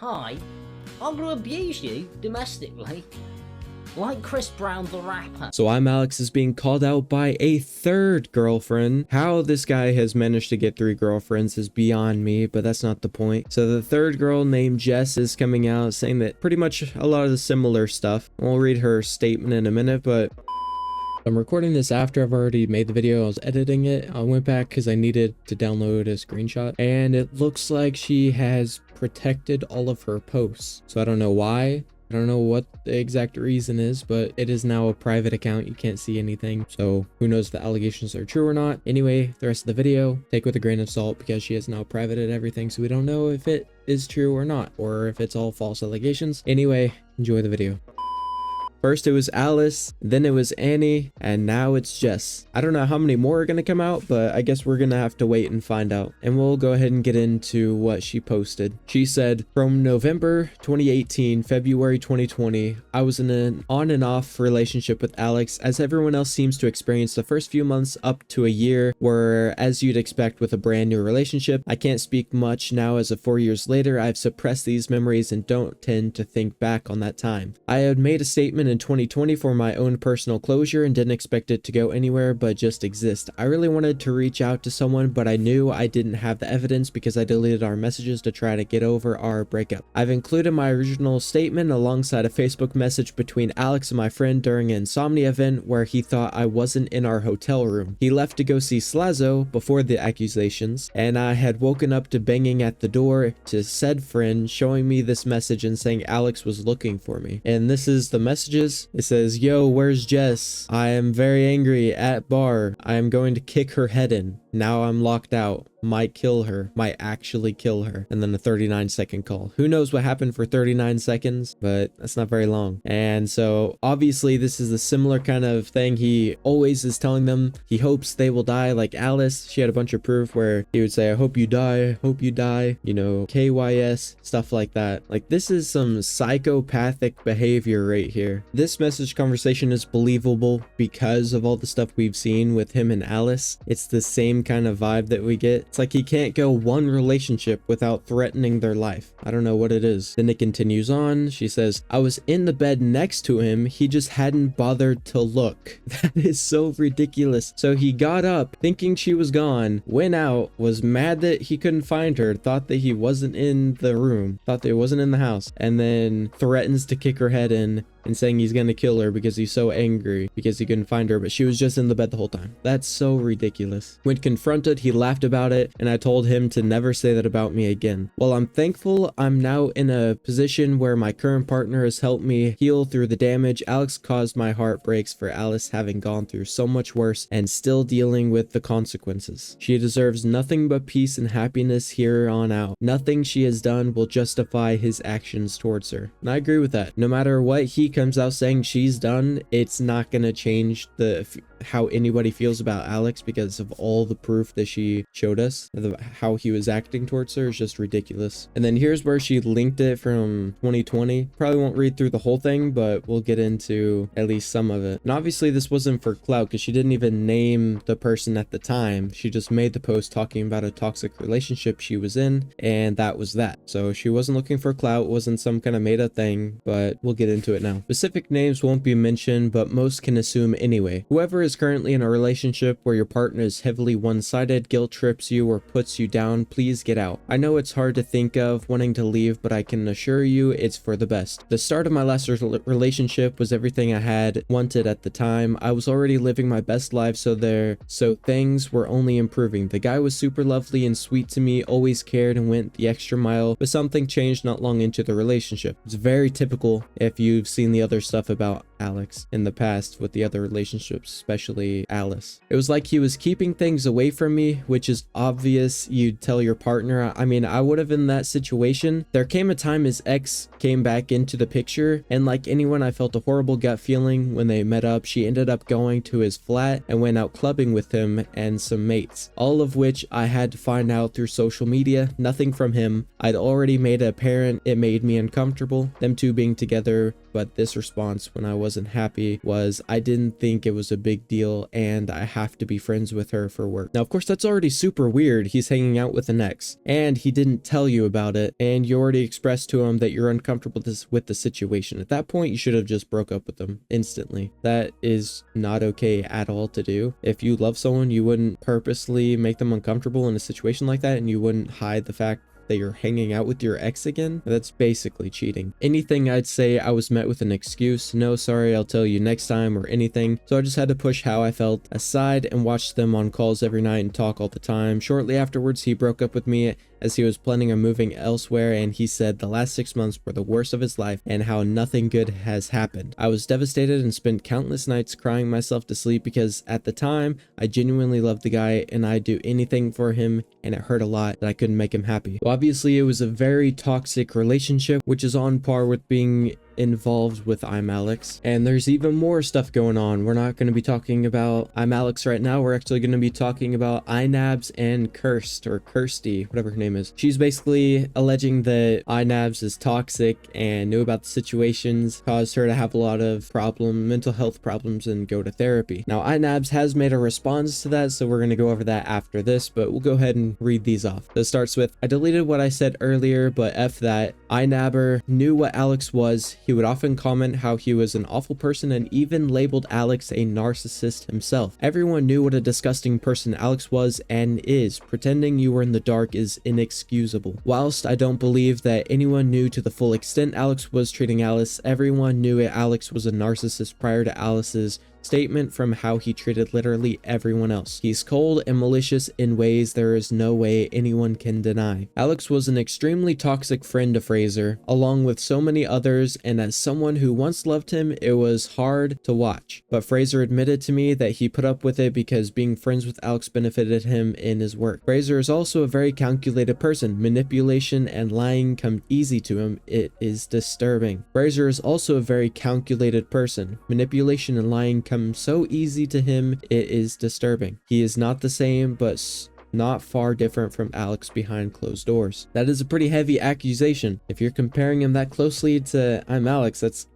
Hi, I'm gonna abuse you domestically, like Chris Brown the rapper. So Alex is being called out by a third girlfriend. How this guy has managed to get 3 girlfriends is beyond me, but that's not the point. So the third girl named Jess is coming out saying that pretty much a lot of the similar stuff. We'll read her statement in a minute, but I'm recording this after I've already made the video. I was editing it. I went back because I needed to download a screenshot, and it looks like she has protected all of her posts. So I don't know why. I don't know what the exact reason is, but it is now a private account. You can't see anything. So who knows if the allegations are true or not. Anyway, the rest of the video, take with a grain of salt because she has now privated everything. So we don't know if it is true or not, or if it's all false allegations. Anyway, enjoy the video. First it was Alice, then it was Annie, and now it's Jess. I don't know how many more are going to come out, but I guess we're going to have to wait and find out. And we'll go ahead and get into what she posted. She said, from November 2018, February 2020, I was in an on and off relationship with Alex, as everyone else seems to experience the first few months up to a year, where as you'd expect with a brand new relationship. I can't speak much now as of 4 years later. I've suppressed these memories and don't tend to think back on that time. I had made a statement in 2020 for my own personal closure and didn't expect it to go anywhere but just exist. I really wanted to reach out to someone, but I knew I didn't have the evidence because I deleted our messages to try to get over our breakup. I've included my original statement alongside a Facebook message between Alex and my friend during an insomnia event where he thought I wasn't in our hotel room. He left to go see Slazo before the accusations, and I had woken up to banging at the door to said friend showing me this message and saying Alex was looking for me. And this is the messages. It says, yo, where's Jess? I am very angry at bar. I am going to kick her head in. Now I'm locked out. Might kill her. Might actually kill her. And then a 39-second call. Who knows what happened for 39 seconds, but that's not very long. And so obviously this is a similar kind of thing. He always is telling them he hopes they will die, like Alice. She had a bunch of proof where he would say, I hope you die, hope you die, you know, KYS, stuff like that. Like, this is some psychopathic behavior right here. This message conversation is believable because of all the stuff we've seen with him and Alice. It's the same kind of vibe that we get. It's like he can't go one relationship without threatening their life. I don't know what it is. Then it continues on. She says, I was in the bed next to him. He just hadn't bothered to look. That is so ridiculous. So he got up thinking she was gone, went out, was mad that he couldn't find her, thought that he wasn't in the room, thought that he wasn't in the house, and then threatens to kick her head in and saying he's gonna kill her because he's so angry because he couldn't find her, but she was just in the bed the whole time. That's so ridiculous. When confronted, he laughed about it, and I told him to never say that about me again. While I'm thankful I'm now in a position where my current partner has helped me heal through the damage Alex caused, my heart breaks for Alice having gone through so much worse and still dealing with the consequences. She deserves nothing but peace and happiness here on out. Nothing she has done will justify his actions towards her. And I agree with that. No matter what he comes out saying she's done, it's not gonna change how anybody feels about Alex because of all the proof that she showed us. How he was acting towards her is just ridiculous. And then here's where she linked it from 2020. Probably won't read through the whole thing, but we'll get into at least some of it. And obviously this wasn't for clout because she didn't even name the person at the time. She just made the post talking about a toxic relationship she was in, and that was that. So she wasn't looking for clout, wasn't some kind of made up thing, but we'll get into it now. Specific names won't be mentioned, but most can assume anyway. Whoever is currently in a relationship where your partner is heavily one-sided, guilt trips you, or puts you down, please get out. I know it's hard to think of wanting to leave, but I can assure you it's for the best. The start of my last relationship was everything I had wanted at the time. I was already living my best life, so things were only improving. The guy was super lovely and sweet to me, always cared and went the extra mile, but something changed not long into the relationship. It's very typical if you've seen the other stuff about Alex in the past with the other relationships, especially Alice. It was like he was keeping things away from me, which is obvious. You'd tell your partner. I mean, I would have in that situation. There came a time his ex came back into the picture, and like anyone, I felt a horrible gut feeling when they met up. She ended up going to his flat and went out clubbing with him and some mates, all of which I had to find out through social media. Nothing from him. I'd already made it apparent. It made me uncomfortable, them two being together, but this response when I wasn't happy was, I didn't think it was a big deal and I have to be friends with her for work. Now, of course, that's already super weird. He's hanging out with an ex and he didn't tell you about it, and you already expressed to him that you're uncomfortable with the situation. At that point, you should have just broke up with them instantly. That is not okay at all to do. If you love someone, you wouldn't purposely make them uncomfortable in a situation like that, and you wouldn't hide the fact that you're hanging out with your ex again. That's basically cheating. Anything I'd say, I was met with an excuse. No, sorry, I'll tell you next time, or anything. So I just had to push how I felt aside and watch them on calls every night and talk all the time. Shortly afterwards, he broke up with me as he was planning on moving elsewhere, and he said the last 6 months were the worst of his life and how nothing good has happened. I was devastated and spent countless nights crying myself to sleep because at the time I genuinely loved the guy and I'd do anything for him, and it hurt a lot that I couldn't make him happy. Well, obviously it was a very toxic relationship, which is on par with being involved with I'm Alex, and there's even more stuff going on. We're not going to be talking about I'm Alex right now. We're actually going to be talking about Inabs and Kirsty, whatever her name is. She's basically alleging that Inabs is toxic and knew about the situations, caused her to have a lot of mental health problems, and go to therapy. Now, Inabs has made a response to that, so we're going to go over that after this, but we'll go ahead and read these off. So it starts with, I deleted what I said earlier, but F that. Inabber knew what Alex was. He would often comment how he was an awful person and even labeled Alex a narcissist himself. Everyone knew what a disgusting person Alex was and is. Pretending you were in the dark is inexcusable. Whilst I don't believe that anyone knew to the full extent Alex was treating Alice, everyone knew Alex was a narcissist prior to Alice's statement from how he treated literally everyone else. He's cold and malicious in ways there is no way anyone can deny. Alex was an extremely toxic friend to Fraser, along with so many others, and as someone who once loved him, it was hard to watch. But Fraser admitted to me that he put up with it because being friends with Alex benefited him in his work. Fraser is also a very calculated person. Manipulation and lying come easy to him. It is disturbing. Fraser is also a very calculated person. Manipulation and lying come so easy to him, it is disturbing. He is not the same, but not far different from Alex behind closed doors. That is a pretty heavy accusation. If you're comparing him that closely to I'm Alex, that's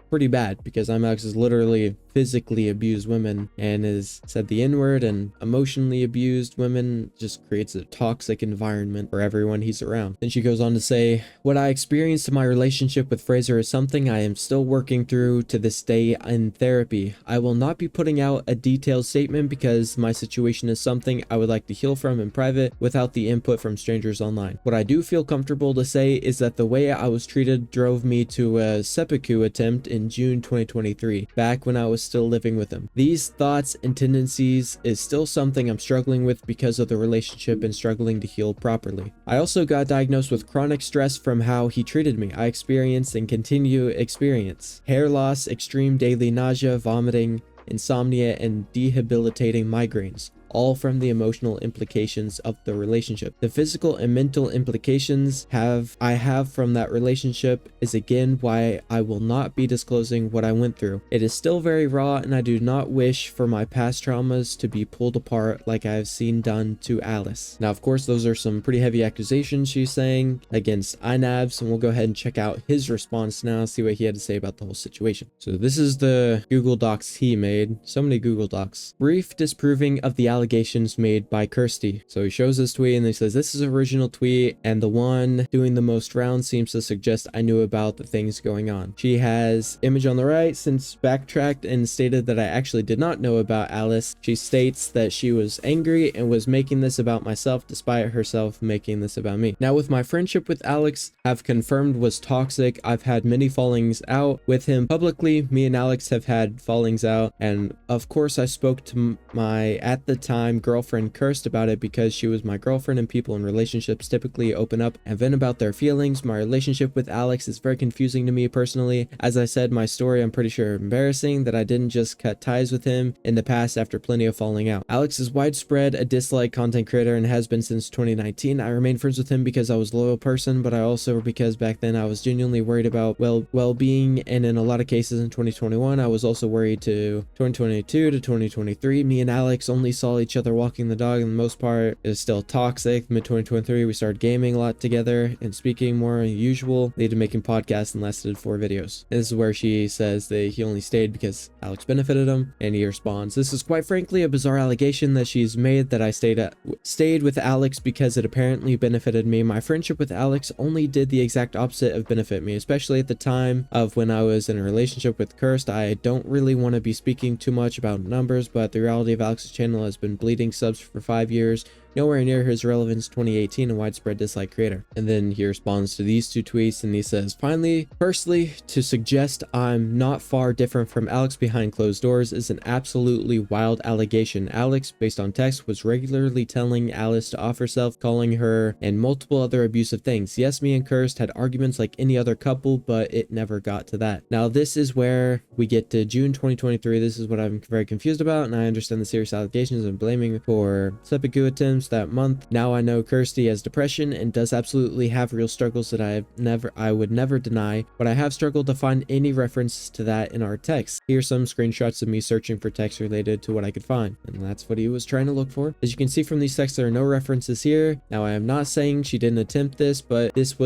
pretty bad, because I'm Alex has literally physically abused women and has said the N-word and emotionally abused women, just creates a toxic environment for everyone he's around. Then she goes on to say, what I experienced in my relationship with Fraser is something I am still working through to this day in therapy. I will not be putting out a detailed statement because my situation is something I would like to heal from in private without the input from strangers online. What I do feel comfortable to say is that the way I was treated drove me to a seppuku attempt in June 2023, back when I was still living with him. These thoughts and tendencies is still something I'm struggling with because of the relationship and struggling to heal properly. I also got diagnosed with chronic stress from how he treated me. I experienced and continue to experience hair loss, extreme daily nausea, vomiting, insomnia, and debilitating migraines, all from the emotional implications of the relationship. The physical and mental implications I have from that relationship is again why I will not be disclosing what I went through. It is still very raw, and I do not wish for my past traumas to be pulled apart like I have seen done to Alice. Now, of course, those are some pretty heavy accusations she's saying against Inabs, and we'll go ahead and check out his response now, see what he had to say about the whole situation. So this is the Google Docs he made. So many Google Docs. Brief disproving of the allegations made by Kirsty. So he shows this tweet and he says, this is an original tweet, and the one doing the most rounds seems to suggest I knew about the things going on. She has image on the right since backtracked and stated that I actually did not know about Alice. She states that she was angry and was making this about myself despite herself making this about me. Now, with my friendship with Alex, I've confirmed was toxic. I've had many fallings out with him publicly. Me and Alex have had fallings out, and of course I spoke to my at the time girlfriend Kirsty about it because she was my girlfriend, and people in relationships typically open up and vent about their feelings. My relationship with Alex is very confusing to me personally. As I said, my story I'm pretty sure embarrassing that I didn't just cut ties with him in the past after plenty of falling out. Alex is widespread a dislike content creator and has been since 2019. I remained friends with him because I was a loyal person, but I also because back then I was genuinely worried about well-being, and in a lot of cases in 2021 I was also worried to 2022 to 2023. Me and Alex only saw saw each other walking the dog, and the most part is still toxic. Mid-2023, we started gaming a lot together and speaking more than usual, leading to making podcasts and lasted 4 videos. And this is where she says that he only stayed because Alex benefited him, and he responds, "This is quite frankly a bizarre allegation that she's made that I stayed with Alex because it apparently benefited me. My friendship with Alex only did the exact opposite of benefit me, especially at the time of when I was in a relationship with Kirsty. I don't really want to be speaking too much about numbers, but the reality of Alex's channel has been bleeding subs for 5 years, nowhere near his relevance 2018, and widespread dislike creator." And then he responds to these 2 tweets, and he says, "Finally, firstly, to suggest I'm not far different from Alex behind closed doors is an absolutely wild allegation. Alex, based on text, was regularly telling Alice to off herself, calling her and multiple other abusive things. Yes, me and Kirst had arguments like any other couple, but it never got to that." Now, this is where we get to June 2023. This is what I'm very confused about, and I understand the serious allegations and blaming for seppuku attempts that month. Now I know Kirsty has depression and does absolutely have real struggles that I would never deny, but I have struggled to find any reference to that in our text. Here's some screenshots of me searching for text related to what I could find, and that's what he was trying to look for. As you can see from these texts, there are no references here. Now, I am not saying she didn't attempt this, but if this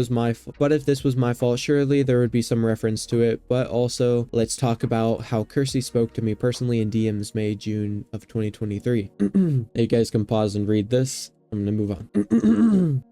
was my fault, surely there would be some reference to it. But also, let's talk about how Kirsty spoke to me personally in DMs May-June of 2023. You guys can pause and read this. I'm gonna move on.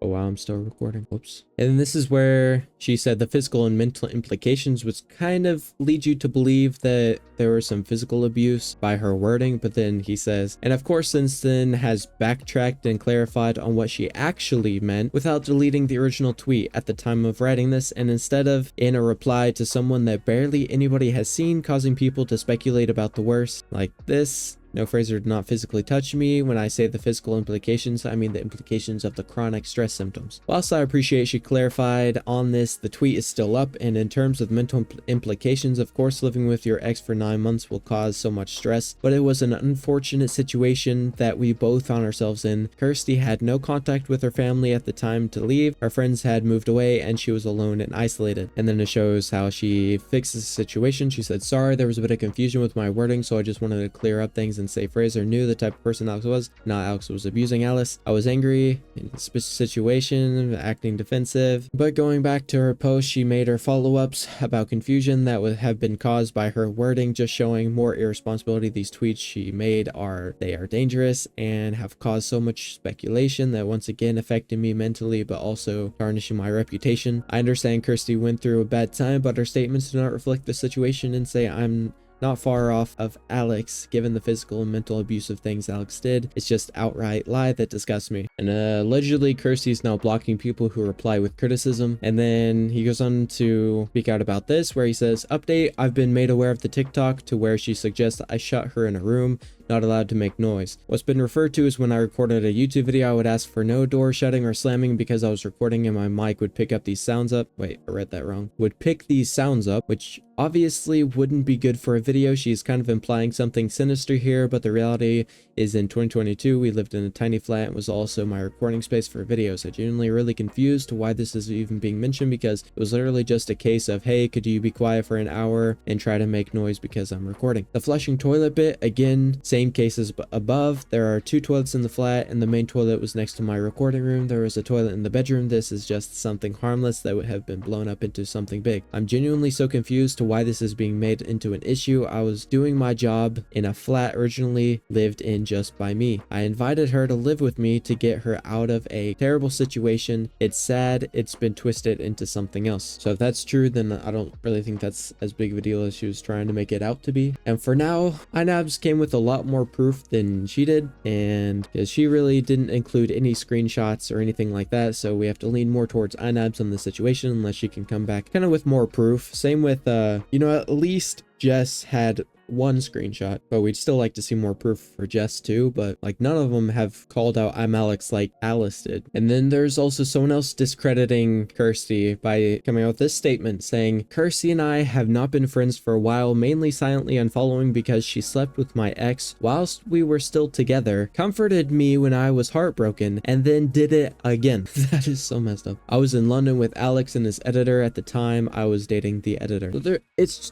Oh wow, I'm still recording. Whoops. And this is where she said the physical and mental implications, which kind of lead you to believe that there was some physical abuse by her wording. But then he says, and of course, since then has backtracked and clarified on what she actually meant without deleting the original tweet at the time of writing this, and instead of in a reply to someone that barely anybody has seen, causing people to speculate about the worst like this. No, Fraser did not physically touch me. When I say the physical implications, I mean the implications of the chronic stress symptoms. Whilst I appreciate she clarified on this, the tweet is still up, and in terms of mental implications, of course, living with your ex for 9 months will cause so much stress, but it was an unfortunate situation that we both found ourselves in. Kirsty had no contact with her family at the time to leave. Our friends had moved away, and she was alone and isolated. And then it shows how she fixed the situation. She said, "Sorry, there was a bit of confusion with my wording, so I just wanted to clear up things and say Fraser knew the type of person Alex was, not Alex was abusing Alice. I was angry in this situation, acting defensive." But going back to her post, she made her follow-ups about confusion that would have been caused by her wording, just showing more irresponsibility. These tweets she made are dangerous and have caused so much speculation that once again affected me mentally, but also tarnishing my reputation. I understand Kirsty went through a bad time, but her statements do not reflect the situation and say I'm not far off of Alex, given the physical and mental abusive things Alex did. It's just outright lie that disgusts me. And allegedly, Kirsty is now blocking people who reply with criticism. And then he goes on to speak out about this, where he says, "Update, I've been made aware of the TikTok to where she suggests I shut her in a room, not allowed to make noise. What's been referred to is when I recorded a YouTube video, I would ask for no door shutting or slamming because I was recording and my mic would pick up these sounds up." Wait, I read that wrong. Would pick these sounds up, which obviously wouldn't be good for a video. She's kind of implying something sinister here, but the reality is in 2022, we lived in a tiny flat and was also my recording space for videos. I genuinely really confused to why this is even being mentioned, because it was literally just a case of, hey, could you be quiet for an hour and try to make noise because I'm recording. The flushing toilet bit, again, same cases above. There are 2 toilets in the flat, and the main toilet was next to my recording room. There was a toilet in the bedroom. This is just something harmless that would have been blown up into something big. I'm genuinely so confused to why this is being made into an issue. I was doing my job in a flat originally lived in just by me. I invited her to live with me to get her out of a terrible situation. It's sad it's been twisted into something else. So if that's true, then I don't really think that's as big of a deal as she was trying to make it out to be. And for now, Inabs came with a lot more proof than she did, and she really didn't include any screenshots or anything like that, so we have to lean more towards Inabs on the situation unless she can come back kind of with more proof. Same with at least Jess had one screenshot, but we'd still like to see more proof for Jess too, but like none of them have called out I'm Alex like Alice did. And then there's also someone else discrediting Kirsty by coming out with this statement saying, "Kirsty and I have not been friends for a while, mainly silently unfollowing because she slept with my ex whilst we were still together, comforted me when I was heartbroken, and then did it again." That is so messed up. "I was in London with Alex and his editor at the time I was dating the editor." So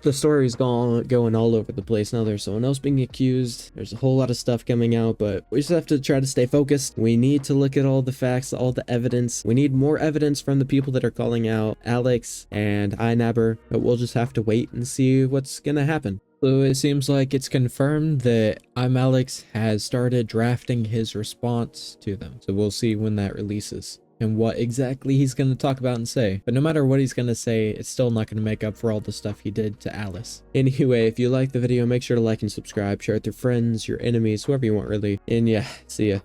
the story's going all over the place. Now there's someone else being accused. There's a whole lot of stuff coming out, but we just have to try to stay focused. We need to look at all the facts, all the evidence. We need more evidence from the people that are calling out Alex and Inabber, but we'll just have to wait and see what's gonna happen. So it seems like it's confirmed that Alex has started drafting his response to them. So we'll see when that releases and what exactly he's going to talk about and say. But no matter what he's going to say, it's still not going to make up for all the stuff he did to Alice. Anyway, if you like the video, make sure to like and subscribe, share it with your friends, your enemies, whoever you want really. And yeah, see ya.